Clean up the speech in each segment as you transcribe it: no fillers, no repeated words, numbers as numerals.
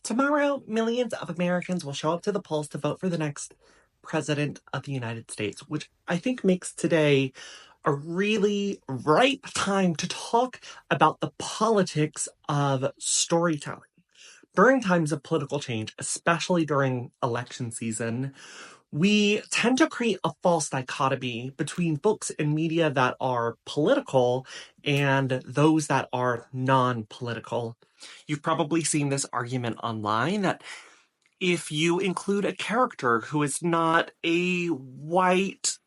Tomorrow, millions of Americans will show up to the polls to vote for the next president of the United States, which I think makes today a really ripe time to talk about the politics of storytelling. During times of political change, especially during election season, we tend to create a false dichotomy between books and media that are political and those that are non-political. You've probably seen this argument online that if you include a character who is not a white,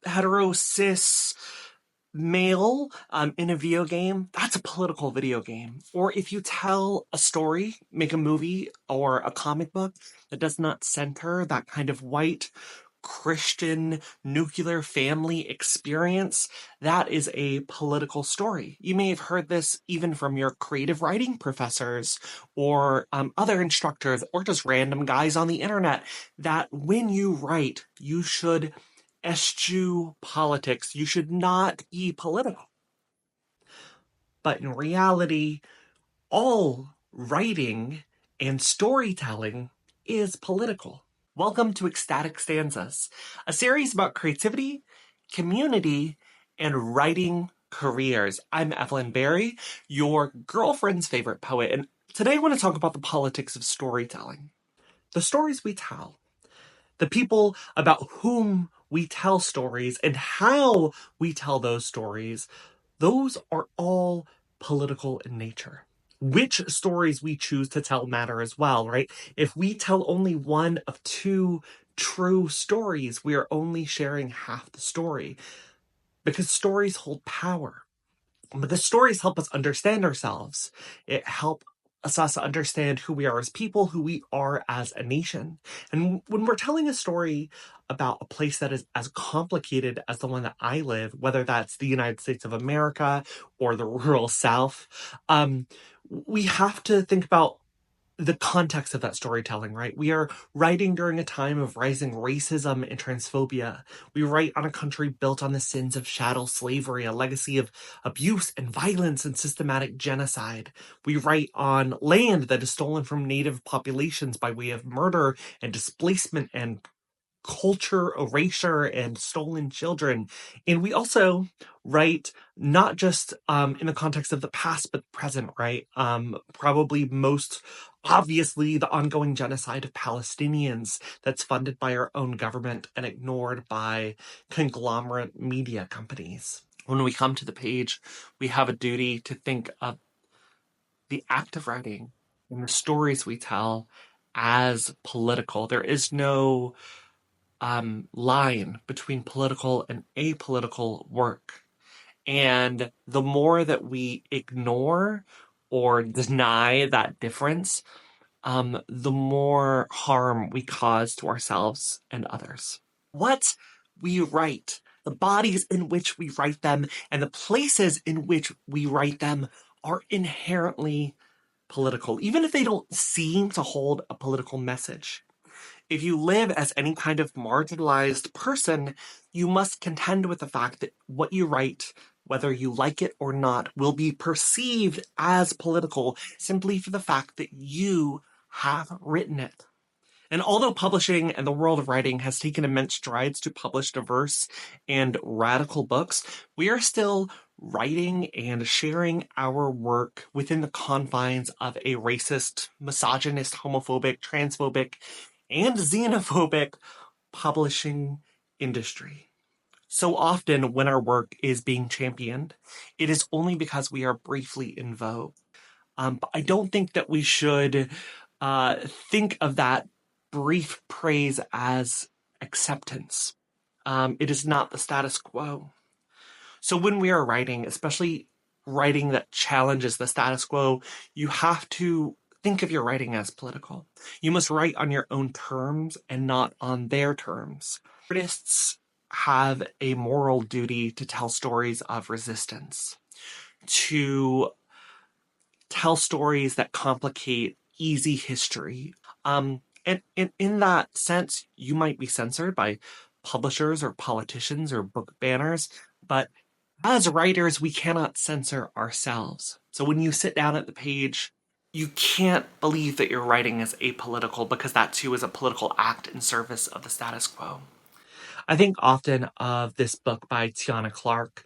hetero, cis male in a video game, that's a political video game. Or if you tell a story, make a movie or a comic book that does not center that kind of white Christian nuclear family experience, that is a political story. You may have heard this even from your creative writing professors or other instructors or just random guys on the internet, that when you write, you should eschew politics. You should not be political. But in reality, all writing and storytelling is political. Welcome to Ecstatic Stanzas, a series about creativity, community, and writing careers. I'm Evelyn Berry, your girlfriend's favorite poet, and today I want to talk about the politics of storytelling. The stories we tell, the people about whom we tell stories, and how we tell those stories, those are all political in nature. Which stories we choose to tell matter as well, right? If we tell only one of two true stories, we are only sharing half the story. Because stories hold power. Because stories help us understand ourselves. It helps us to understand who we are as people, who we are as a nation. And when we're telling a story about a place that is as complicated as the one that I live, whether that's the United States of America or the rural South, we have to think about the context of that storytelling, right? We are writing during a time of rising racism and transphobia. We write on a country built on the sins of chattel slavery, a legacy of abuse and violence and systematic genocide. We write on land that is stolen from native populations by way of murder and displacement and culture erasure and stolen children. And we also write not just in the context of the past, but the present, right? Probably most obviously the ongoing genocide of Palestinians that's funded by our own government and ignored by conglomerate media companies. When we come to the page, we have a duty to think of the act of writing and the stories we tell as political. There is no line between political and apolitical work. And the more that we ignore or deny that difference, the more harm we cause to ourselves and others. What we write, the bodies in which we write them, and the places in which we write them are inherently political, even if they don't seem to hold a political message. If you live as any kind of marginalized person, you must contend with the fact that what you write, whether you like it or not, will be perceived as political simply for the fact that you have written it. And although publishing and the world of writing has taken immense strides to publish diverse and radical books, we are still writing and sharing our work within the confines of a racist, misogynist, homophobic, transphobic, and xenophobic publishing industry. So often when our work is being championed, it is only because we are briefly in vogue. But I don't think that we should think of that brief praise as acceptance. It is not the status quo. So when we are writing, especially writing that challenges the status quo, you have to think of your writing as political. You must write on your own terms and not on their terms. Artists have a moral duty to tell stories of resistance, to tell stories that complicate easy history. And in that sense, you might be censored by publishers or politicians or book banners, but as writers, we cannot censor ourselves. So when you sit down at the page you can't believe that your writing is apolitical because that too is a political act in service of the status quo. I think often of this book by Tiana Clark,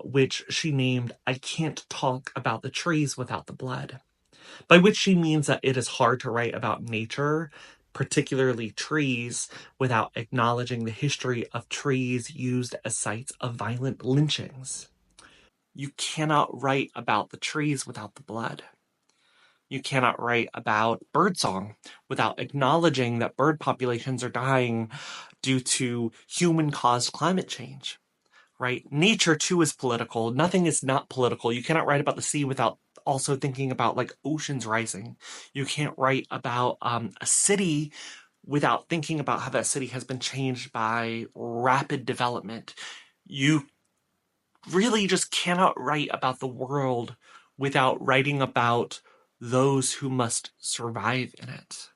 which she named I Can't Talk About the Trees Without the Blood, by which she means that it is hard to write about nature, particularly trees, without acknowledging the history of trees used as sites of violent lynchings. You cannot write about the trees without the blood. You cannot write about birdsong without acknowledging that bird populations are dying due to human-caused climate change, right? Nature, too, is political. Nothing is not political. You cannot write about the sea without also thinking about, like, oceans rising. You can't write about a city without thinking about how that city has been changed by rapid development. You really just cannot write about the world without writing about those who must survive in it.